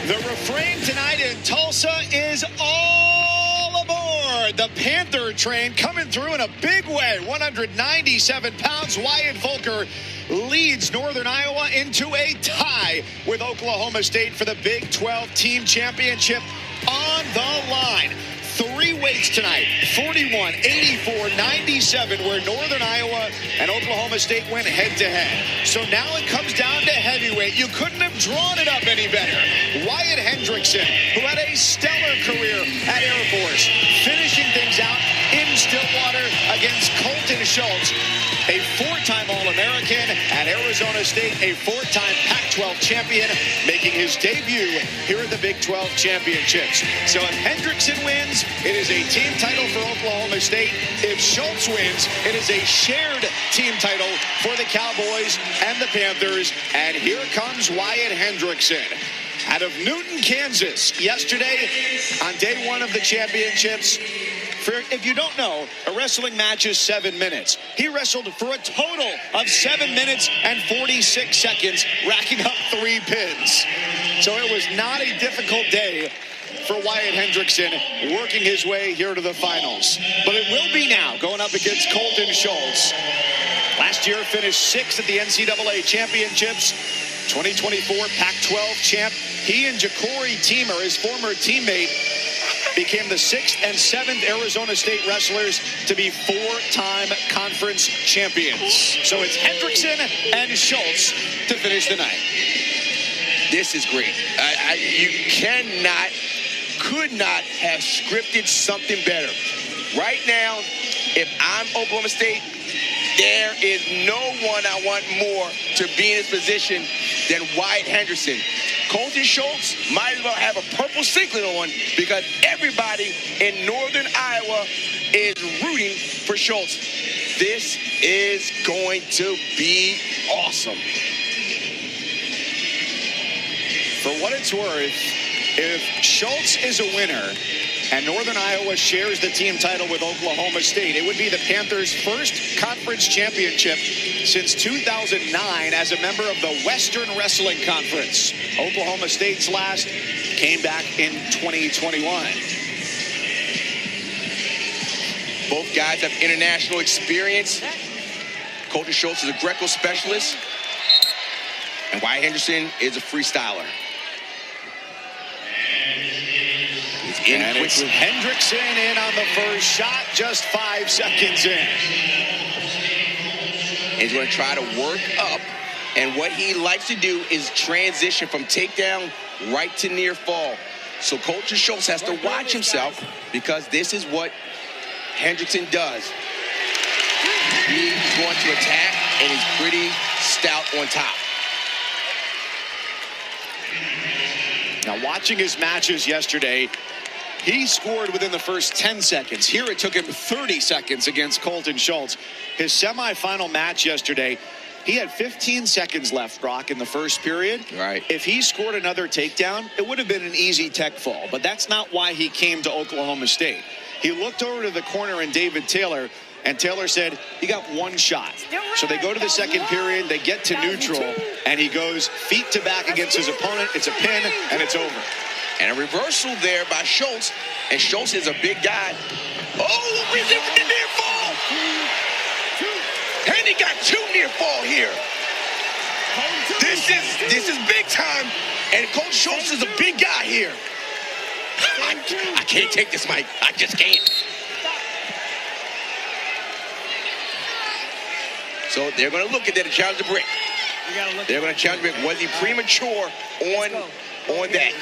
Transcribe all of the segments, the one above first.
The refrain tonight in Tulsa is all aboard. The Panther train coming through in a big way. 197 pounds. Wyatt Volker leads Northern Iowa into a tie with Oklahoma State for the Big 12 Team Championship on the line. 3 weights tonight, 41, 84, 97, where Northern Iowa and Oklahoma State went head-to-head. So now it comes down to heavyweight. You couldn't have drawn it up any better. Wyatt Hendrickson, who had a stellar career at Air Force, finishing things out in Stillwater against Cohlton Schultz, a 4-time All-American at Arizona State, a 4-time Pac-12 champion, making his debut here at the Big 12 Championships. So if Hendrickson wins, it is a team title for Oklahoma State. If Schultz wins, it is a shared team title for the Cowboys and the Panthers. And here comes Wyatt Hendrickson out of Newton, Kansas, yesterday on day 1 of the championships. If you don't know, a wrestling match is 7 minutes. He wrestled for a total of 7 minutes and 46 seconds, racking up 3 pins. So it was not a difficult day for Wyatt Hendrickson, working his way here to the finals. But it will be now, going up against Cohlton Schultz. Last year finished 6th at the NCAA Championships. 2024 Pac-12 champ. He and Ja'Cory Teamer, his former teammate, became the 6th and 7th Arizona State wrestlers to be 4-time conference champions. So it's Hendrickson and Schultz to finish the night. This is great. You could not have scripted something better. Right now, if I'm Oklahoma State, there is no one I want more to be in this position than Wyatt Hendrickson. Cohlton Schultz might as well have a purple singlet on because everybody in Northern Iowa is rooting for Schultz. This is going to be awesome. For what it's worth, if Schultz is a winner and Northern Iowa shares the team title with Oklahoma State, it would be the Panthers' first conference championship since 2009 as a member of the Western Wrestling Conference. Oklahoma State's last came back in 2021. Both guys have international experience. Cohlton Schultz is a Greco specialist, and Wyatt Hendrickson is a freestyler. And it's Hendrickson in on the first shot, just 5 seconds in. And he's going to try to work up. And what he likes to do is transition from takedown right to near fall. So Cohlton Schultz has to watch himself because this is what Hendrickson does. He's going to attack, and he's pretty stout on top. Now, watching his matches yesterday, he scored within the first 10 seconds. Here it took him 30 seconds against Cohlton Schultz. His semifinal match yesterday, he had 15 seconds left, Brock, in the first period. Right. If he scored another takedown, it would have been an easy tech fall. But that's not why he came to Oklahoma State. He looked over to the corner and David Taylor, and Taylor said, you got 1 shot. So they go to the second period, they get to neutral, and he goes feet to back against his opponent. It's a pin, and it's over. And a reversal there by Schultz. And Schultz is a big guy. Oh, with the near fall. And he got 2 near fall here. This is big time. And Coach Schultz is a big guy here. I can't take this, Mike. I just can't. So they're going to look at that and challenge the brick. They're going to challenge the brick. Was he premature on that?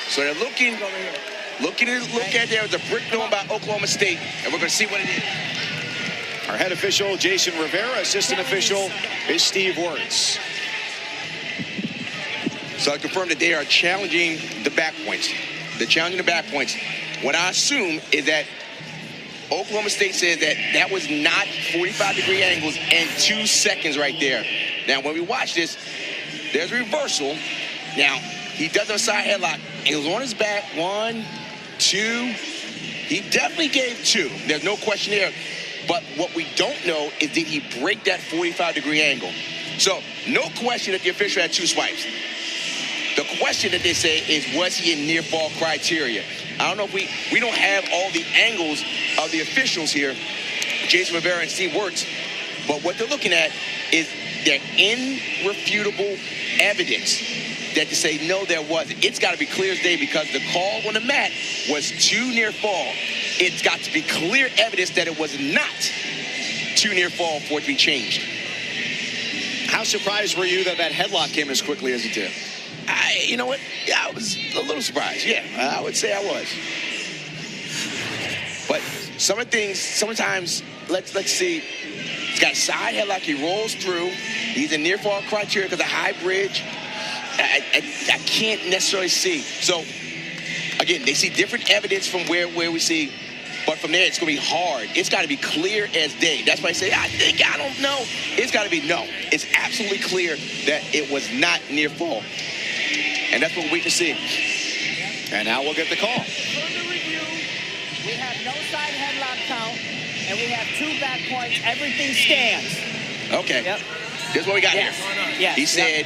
So they're looking at there was a brick thrown by Oklahoma State, and we're going to see what it is. Our head official, Jason Rivera. Assistant official is Steve Wirtz. So I confirm that they are challenging the back points. They're challenging the back points. What I assume is that Oklahoma State said that was not 45-degree angles and 2 seconds right there. Now, when we watch this, there's a reversal. Now, he does have a side headlock. He was on his back. 1, 2. He definitely gave 2. There's no question there. But what we don't know is, did he break that 45-degree angle? So, no question that the official had 2 swipes. The question that they say is, was he in near fall criteria? I don't know if we don't have all the angles of the officials here, Jason Rivera and Steve Wirtz, but what they're looking at is their irrefutable evidence that to say, no, there wasn't. It's got to be clear as day because the call on the mat was too near fall. It's got to be clear evidence that it was not too near fall for it to be changed. How surprised were you that headlock came as quickly as it did? You know what? Yeah, I was a little surprised. Yeah, I would say I was. But some of the things, sometimes, let's see. He's got a side headlock. He rolls through. He's in near fall criteria because of high bridge. I can't necessarily see. So, again, they see different evidence from where we see. But from there, it's going to be hard. It's got to be clear as day. That's why I say, I don't know. It's got to be no. It's absolutely clear that it was not near fall. And that's what we're waiting to see. And now we'll get the call. Further review, we have no side headlock count, and we have 2 back points. Everything stands. Okay. Yep. Here's what we got here. Yes. He said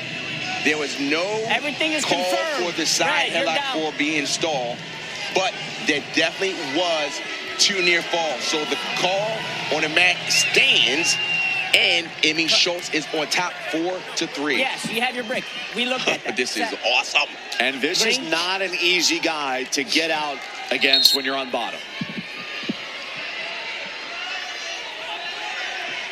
there was no Everything is call confirmed. for the side headlock for being installed, but there definitely was too near fall. So the call on the mat stands, and it means Schultz is on top 4-3. Yes, you have your break. We looked at that. This is awesome. And this is not an easy guy to get out against when you're on bottom.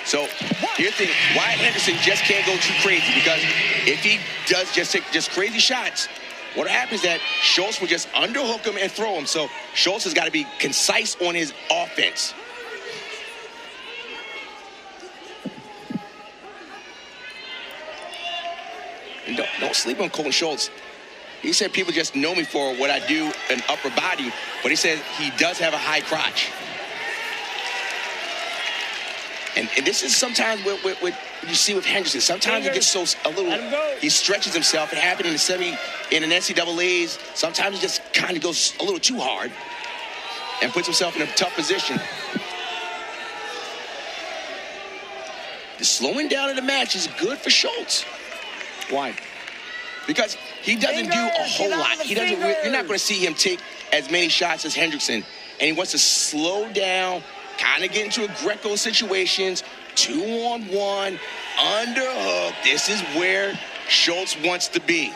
So here's the thing. Wyatt Hendrickson just can't go too crazy because if he does just take crazy shots, what happens is that Schultz will just underhook him and throw him. So Schultz has got to be concise on his offense. And don't sleep on Cohlton Schultz. He said people just know me for what I do in upper body, but he says he does have a high crotch. And this is sometimes what you see with Hendrickson. Sometimes he gets he stretches himself. It happened in an NCAAs. Sometimes he just kind of goes a little too hard and puts himself in a tough position. The slowing down of the match is good for Schultz. Why? Because he doesn't do a whole lot. He doesn't. You're not going to see him take as many shots as Hendrickson, and he wants to slow down. Kind of get into a Greco situations, 2-on-1, underhook. This is where Schultz wants to be.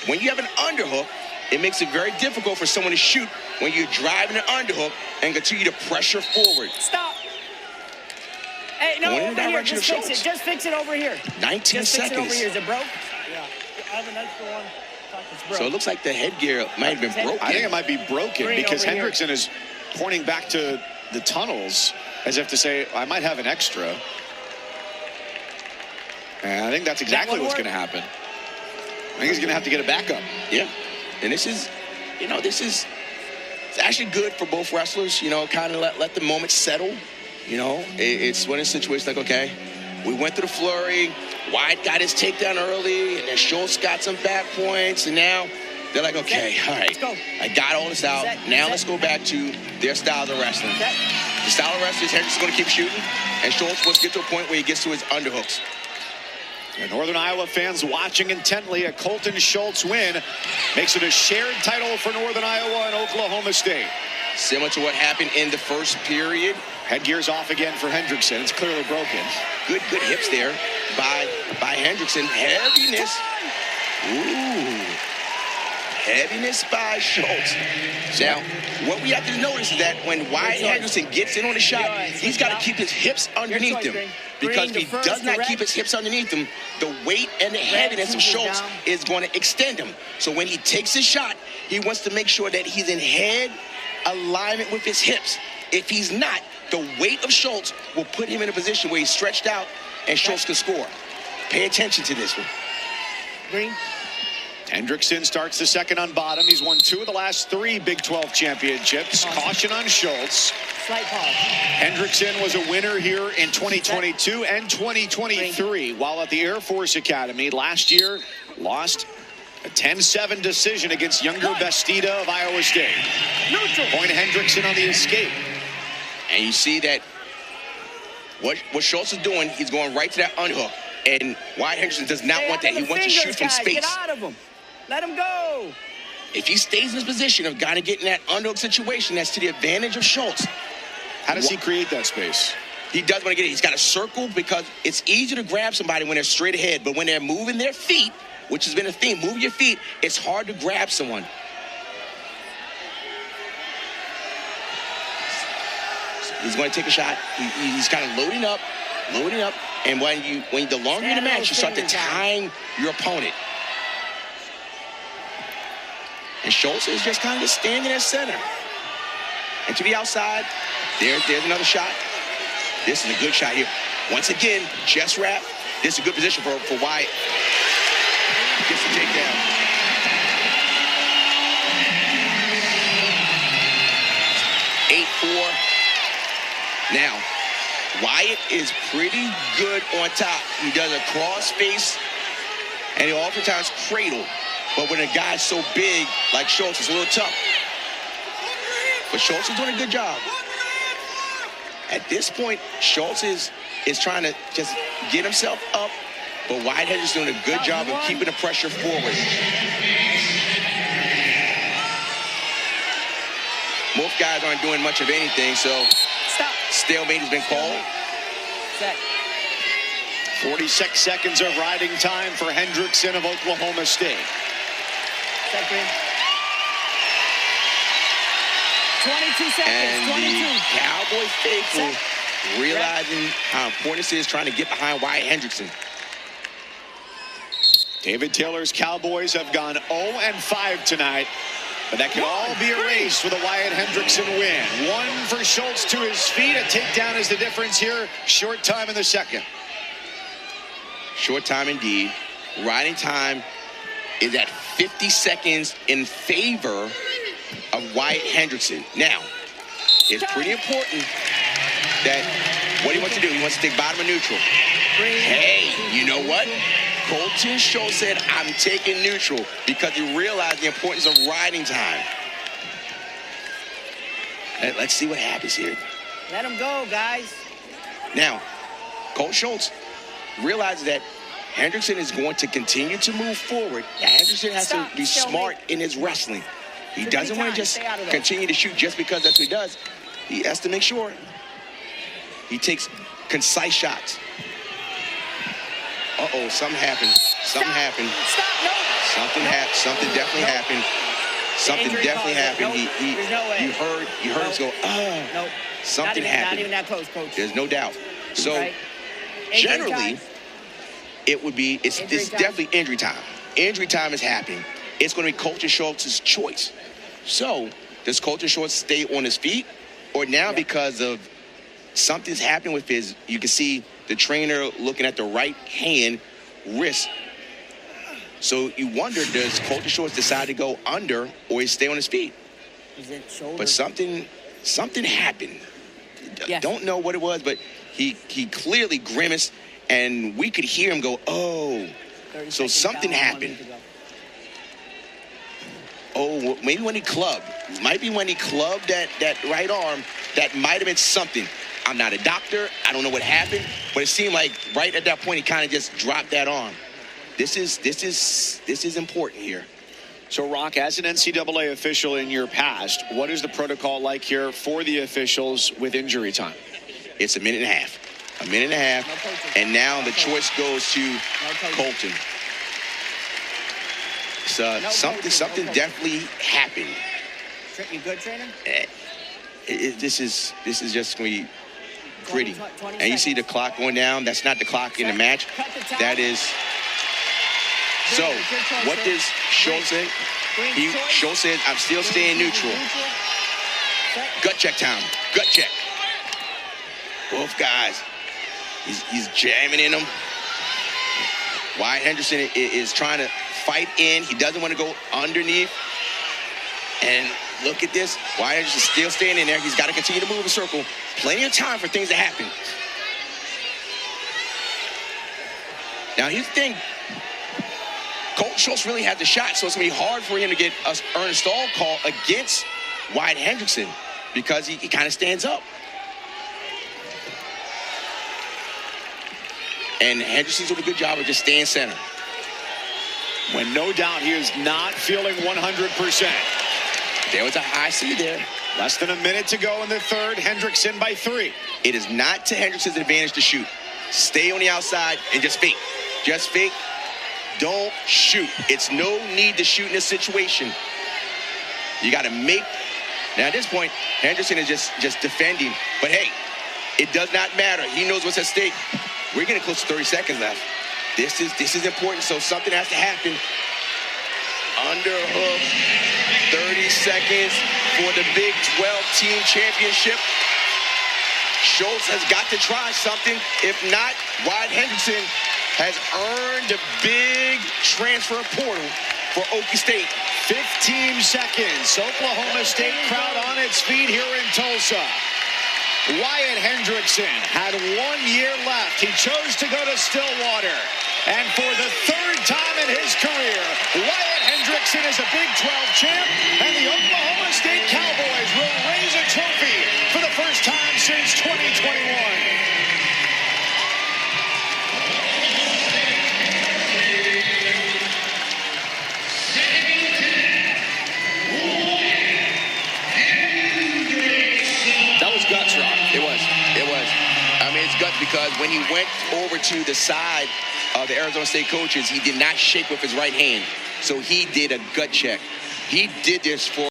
When you have an underhook, it makes it very difficult for someone to shoot when you're driving an underhook and continue to pressure forward. Stop. Hey, no, over here. Just fix it. Just fix it over here. 19 just seconds. Fix it over here. Is it broke? Yeah. I have an extra one. It's broke. So it looks like the headgear might have been broken. I think it might be broken Green because over Hendrickson is pointing back to the tunnels as if to say, I might have an extra. And I think that's exactly what's going to happen. I think he's going to have to get a backup. Yeah. And this is, it's actually good for both wrestlers, kind of let the moment settle. It's one of the situations like, okay, we went through the flurry. Wyatt got his takedown early, and then Schultz got some back points, and now they're like, okay, all right, I got all this out. Now let's go back to their style of wrestling. The style of wrestling is Hendrickson's going to keep shooting, and Schultz wants to get to a point where he gets to his underhooks. And Northern Iowa fans watching intently. A Cohlton Schultz win makes it a shared title for Northern Iowa and Oklahoma State. Similar to what happened in the first period. Headgear's off again for Hendrickson. It's clearly broken. Good hips there by Hendrickson. Heaviness. Ooh. Heaviness by Schultz. Now, what we have to notice is that when Wyatt Hendrickson gets in on the shot, he's got to keep his hips underneath him. Because if he does not keep his hips underneath him, the weight and the heaviness of Schultz is going to extend him. So when he takes his shot, he wants to make sure that he's in head alignment with his hips. If he's not, the weight of Schultz will put him in a position where he's stretched out and Schultz can score. Pay attention to this one. Green. Hendrickson starts the second on bottom. He's won 2 of the last 3 Big 12 championships. Caution on Schultz. Slight pause. Hendrickson was a winner here in 2022 and 2023 while at the Air Force Academy. Last year, lost a 10-7 decision against younger Bastida of Iowa State. Point Hendrickson on the escape. And you see that what Schultz is doing, he's going right to that unhook. And Wyatt Hendrickson does not want that. He wants to shoot from space. Get out of him. Let him go. If he stays in his position of kind of getting that underhook situation, that's to the advantage of Schultz. How does he create that space? He does want to get it. He's got a circle because it's easy to grab somebody when they're straight ahead. But when they're moving their feet, which has been a theme, move your feet, it's hard to grab someone. He's going to take a shot. He's kind of loading up. And when the longer you're in the match, you start to time your opponent. And Schultz is just kind of standing at center. And to the outside, there's another shot. This is a good shot here. Once again, chest wrap. This is a good position for Wyatt. Gets the takedown. (8-4). Now, Wyatt is pretty good on top. He does a cross face, and he oftentimes cradle. But when a guy's so big like Schultz, it's a little tough. But Schultz is doing a good job. At this point, Schultz is trying to just get himself up, but Wyatt is doing a good job of keeping the pressure forward. Most guys aren't doing much of anything, so stalemate has been called. 46 seconds of riding time for Hendrickson of Oklahoma State. 22 seconds. And 22. the Cowboy faithful realizing how important this is, trying to get behind Wyatt Hendrickson. David Taylor's Cowboys have gone 0-5 tonight, but that can all be erased with a Wyatt Hendrickson win. One for Schultz to his feet. A takedown is the difference here. Short time in the second. Short time indeed. Riding time is at 50 seconds in favor of Wyatt Hendrickson. Now, it's pretty important that what he wants to do, he wants to take bottom of neutral. Hey, you know what? Cohlton Schultz said, I'm taking neutral because he realized the importance of riding time. Let's see what happens here. Let him go, guys. Now, Cohlton Schultz realizes that Hendrickson is going to continue to move forward. Now, Hendrickson has to be smart in his wrestling. He doesn't want to just continue to shoot just because that's what he does. He has to make sure he takes concise shots. Uh-oh, something happened. Something happened. Something definitely happened. Something definitely happened. You heard us go, Nope. Something happened. Not even that close, Coach. There's no doubt. So, generally, it's definitely injury time. Injury time is happening. It's going to be Cohlton Schultz's choice. So, does Cohlton Schultz stay on his feet? Or now because of something's happening with you can see the trainer looking at the right hand wrist. So you wonder, does Cohlton Schultz decide to go under or he stay on his feet? Is it shoulder? But something happened. Yes. Don't know what it was, but he clearly grimaced, and we could hear him go, oh. So something happened. Oh, maybe when he clubbed. Might be when he clubbed that right arm, that might have been something. I'm not a doctor. I don't know what happened, but it seemed like right at that point he kind of just dropped that arm. This is important here. So, Rock, as an NCAA official in your past, what is the protocol like here for the officials with injury time? It's a minute and a half. A minute and a half, and now the choice goes to Cohlton. So something definitely happened. You good, trainer? This is just going to be gritty. And you see the clock going down. That's not the clock in the match. That is. So what does Schultz say? Schultz says, I'm still staying neutral. Gut check time. Gut check. Both guys. He's jamming in them. Wyatt Hendrickson is trying to fight in. He doesn't want to go underneath. And look at this. Wyatt Hendrickson still staying in there. He's got to continue to move in a circle. Plenty of time for things to happen. Now, here's the thing. Cohlton Schultz really had the shot, so it's going to be hard for him to earn a stall call against Wyatt Hendrickson because he kind of stands up. And Hendrickson's doing a good job of just staying center. When no doubt he is not feeling 100%. There was a high C there. Less than a minute to go in the third. Hendrickson by 3. It is not to Hendrickson's advantage to shoot. Stay on the outside and just fake. Just fake. Don't shoot. It's no need to shoot in this situation. You got to make. Now at this point, Hendrickson is just defending. But hey, it does not matter. He knows what's at stake. We're getting close to 30 seconds left. This is important, so something has to happen. Underhook, 30 seconds for the Big 12 team championship. Schultz has got to try something. If not, Wyatt Hendrickson has earned a big transfer portal for OKST. 15 seconds. Oklahoma State crowd on its feet here in Tulsa. Wyatt Hendrickson had 1 year left. He chose to go to Stillwater. And for the third time in his career, Wyatt Hendrickson is a Big 12 champ, and the Oklahoma State Cowboys will raise a trophy for the first time since 2021. That was guts, Rob. It was. I mean, it's guts because when he went over to the side of the Arizona State coaches, he did not shake with his right hand. So he did a gut check. He did this for